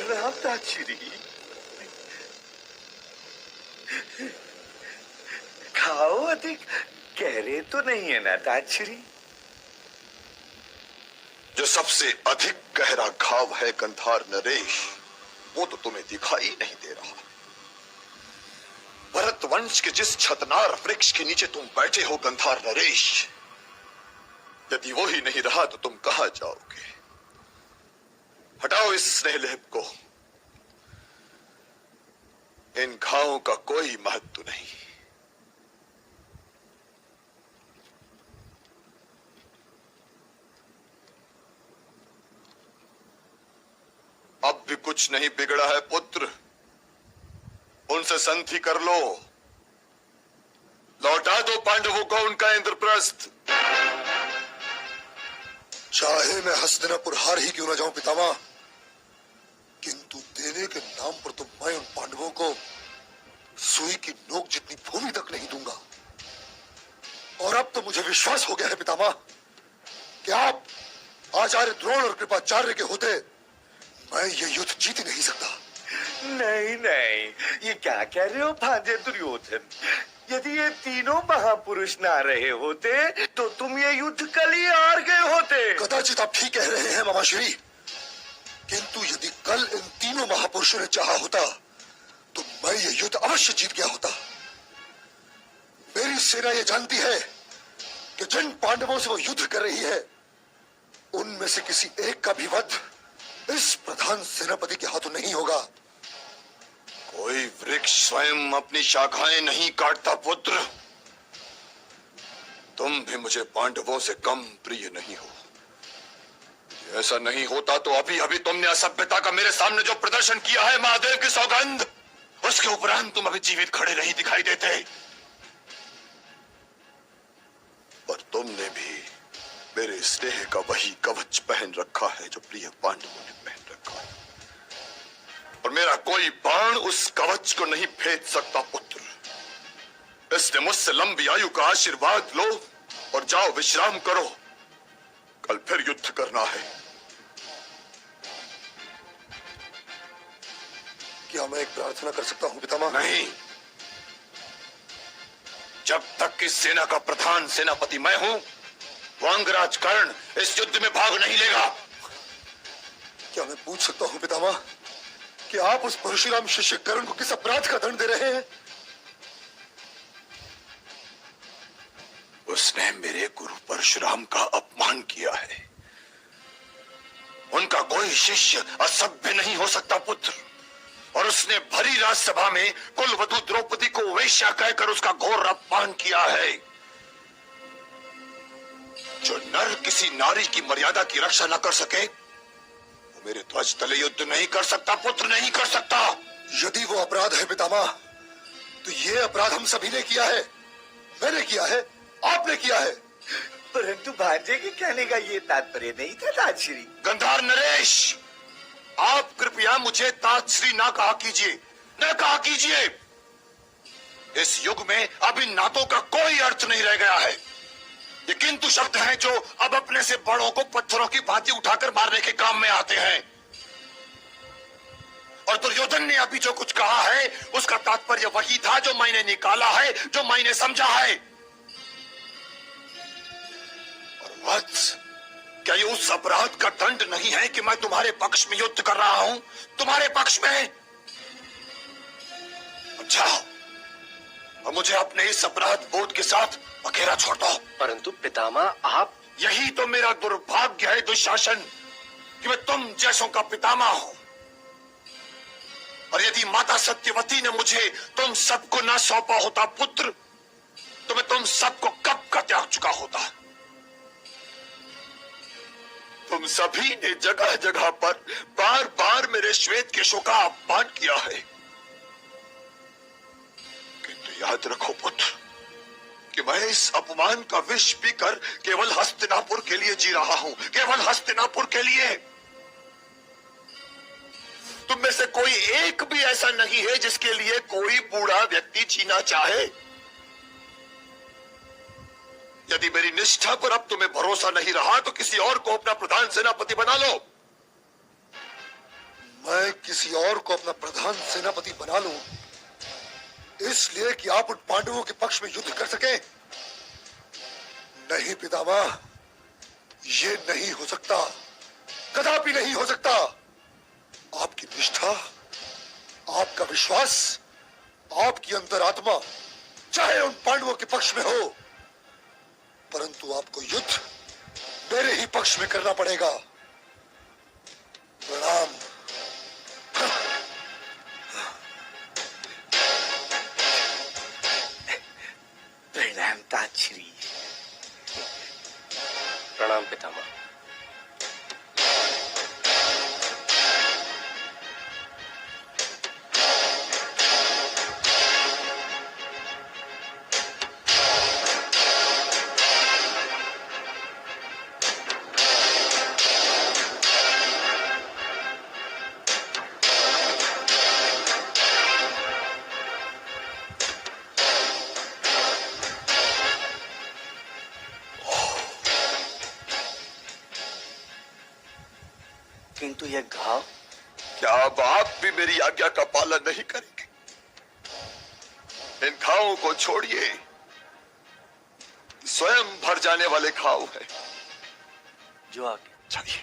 प्रणाम ताक्षरी। खाओ, अधिक कह रहे तो नहीं है ना ताक्षरी? जो सबसे अधिक गहरा घाव है गंधार नरेश, वो तो तुम्हें दिखाई नहीं दे रहा। भरत वंश के जिस छतनार वृक्ष के नीचे तुम बैठे हो गंधार नरेश, यदि वो ही नहीं रहा तो तुम कहां जाओगे? हटाओ इस स्नेहलेप को। इन घावों का कोई महत्व नहीं। अब भी कुछ नहीं बिगड़ा है पुत्र, उनसे संधि कर लो। लौटा दो पांडवों को उनका इंद्रप्रस्थ। चाहे मैं हस्तिनापुर हार ही क्यों न जाऊं पितामह, किंतु देने के नाम पर तो मैं उन पांडवों को सुई की नोक जितनी भूमि तक नहीं दूंगा। और अब तो मुझे विश्वास हो गया है पितामह कि आप आचार्य द्रोण और कृपाचार्य के होते मैं ये युद्ध जीत ही नहीं सकता। नहीं नहीं, ये क्या कह रहे हो भांजे दुर्योधन? यदि ये तीनों महापुरुष ना रहे होते तो तुम ये युद्ध कल ही हार गए होते। कदाचित आप ठीक कह रहे हैं मामाश्री, किंतु यदि कल इन तीनों महापुरुषों ने चाहा होता तो मैं ये युद्ध अवश्य जीत गया होता। मेरी सेना ये जानती है कि जिन पांडवों से वो युद्ध कर रही है उनमें से किसी एक का भी वध इस प्रधान सेनापति के हाथों नहीं होगा। कोई वृक्ष स्वयं अपनी शाखाएं नहीं काटता पुत्र। तुम भी मुझे पांडवों से कम प्रिय नहीं हो। ऐसा नहीं होता तो अभी अभी तुमने असभ्यता का मेरे सामने जो प्रदर्शन किया है, महादेव की सौगंध, उसके उपरांत तुम अभी जीवित खड़े नहीं दिखाई देते। पर तुमने भी मेरे स्नेह का वही कवच पहन रखा है जो प्रिय पांडवों ने पहन रखा है, और मेरा कोई बाण उस कवच को नहीं भेद सकता पुत्र। इसलिए मुझसे लंबी आयु का आशीर्वाद लो और जाओ विश्राम करो। कल फिर युद्ध करना है। क्या मैं एक प्रार्थना कर सकता हूं पितामह? नहीं, जब तक कि सेना का प्रधान सेनापति मैं हूं, वो अंगराज कर्ण इस युद्ध में भाग नहीं लेगा। क्या मैं पूछ सकता हूं पितामह कि आप उस परशुराम शिष्य कर्ण को किस अपराध का दंड दे रहे हैं? उसने मेरे गुरु परशुराम का अपमान किया है। उनका कोई शिष्य असभ्य नहीं हो सकता पुत्र, और उसने भरी राजसभा में कुलवधू द्रौपदी को वेश्या कहकर उसका घोर अपमान किया है। जो नर किसी नारी की मर्यादा की रक्षा न कर सके, वो मेरे ध्वज तले युद्ध नहीं कर सकता पुत्र, नहीं कर सकता। यदि वो अपराध है पितामह, तो ये अपराध हम सभी ने किया है। मैंने किया है, आपने किया है। परंतु भांजे के कहने का ये तात्पर्य नहीं था ताक्षरी। गंधार नरेश, आप कृपया मुझे ताक्षरी ना कहा कीजिए, न कहा कीजिए। इस युग में अब इन नातों का कोई अर्थ नहीं रह गया है। ये किंतु शब्द हैं जो अब अपने से बड़ों को पत्थरों की भांति उठाकर मारने के काम में आते हैं। और दुर्योधन ने अभी जो कुछ कहा है उसका तात्पर्य वही था जो मैंने निकाला है, जो मैंने समझा है। और वत्स, क्या ये उस अपराध का दंड नहीं है कि मैं तुम्हारे पक्ष में युद्ध कर रहा हूं, तुम्हारे पक्ष में? जाओ और मुझे अपने इस अपराध बोध के साथ अकेला छोड़ दो। परंतु पितामह, आप... यही तो मेरा दुर्भाग्य है दुशासन, कि मैं तुम जैसों का पितामह हूं। और यदि माता सत्यवती ने मुझे तुम सबको ना सौंपा होता पुत्र, तो मैं तुम सबको कब का त्याग चुका होता। तुम सभी ने जगह जगह पर बार बार मेरे श्वेत केशों का अपमान किया है, किंतु याद रखो पुत्र कि मैं इस अपमान का विष पीकर केवल हस्तिनापुर के लिए जी रहा हूं, केवल हस्तिनापुर के लिए। तुम में से कोई एक भी ऐसा नहीं है जिसके लिए कोई बूढ़ा व्यक्ति जीना चाहे। यदि मेरी निष्ठा पर अब तुम्हें भरोसा नहीं रहा तो किसी और को अपना प्रधान सेनापति बना लो। मैं किसी किसी और को अपना प्रधान सेनापति बना लूं, इसलिए कि आप उन पांडवों के पक्ष में युद्ध कर सके? नहीं पितामह, ये नहीं हो सकता, कदापि नहीं हो सकता। आपकी निष्ठा, आपका विश्वास, आपकी अंतरात्मा चाहे उन पांडवों के पक्ष में हो, परंतु आपको युद्ध मेरे ही पक्ष में करना पड़ेगा। प्रणाम। प्रणाम ताश्री। प्रणाम पितामह। किंतु यह घाव, क्या अब आप भी मेरी आज्ञा का पालन नहीं करेंगे? इन घावों को छोड़िए, स्वयं भर जाने वाले घाव है। जो आगे चाहिए।